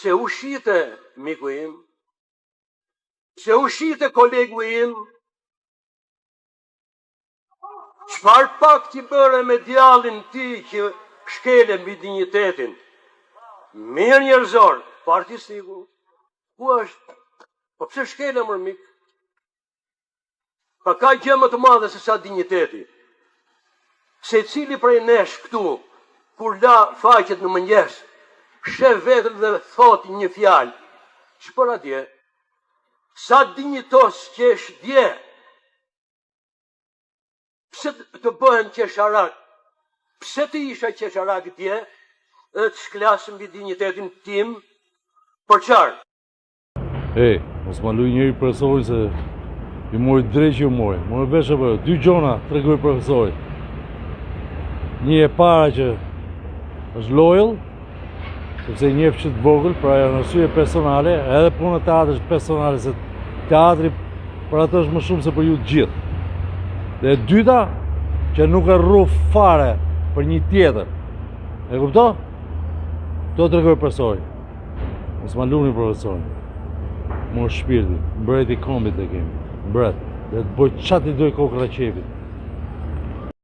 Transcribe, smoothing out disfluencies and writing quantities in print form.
se u shite miku im, se u shite kolegu im, çfarë pak ti bëre me djallin ti që shkele mbi dinjitetin? Mirë njerëzor, partistiku, ku është? Po pse shkele mër mik? Pa ka gjë më të madhe se sa dinjiteti. Se cili prej nesh këtu, kur la faqet në mëngjes, shef vetën dhe thot një fjalë, që për atje, sa dinjitos që është dje, pse të bëhen qesharak, pse të isha qesharak dje, dhe të shklasëm mbi dinjitetin tim, për qarë? Mos ma luj njëri profesorin se i mori drejt që ju mori. Mori vesh apo 2 gjona tregoj profesorit. Një e para që është loyal, sepse i njeh që të vogël, pra janë arsye personale, edhe puna e teatrit është personale, se teatri për atë është më shumë se për ju të gjithë. Dhe e dyta, që nuk e rruf fare për një tjetër. E kupto? Do të tregoj profesorit. Mos ma luni profesorin. Mor shpirti, mbreti i kombit e kemi. Mbret, dhe të bëj çat i doj kokën e qepit.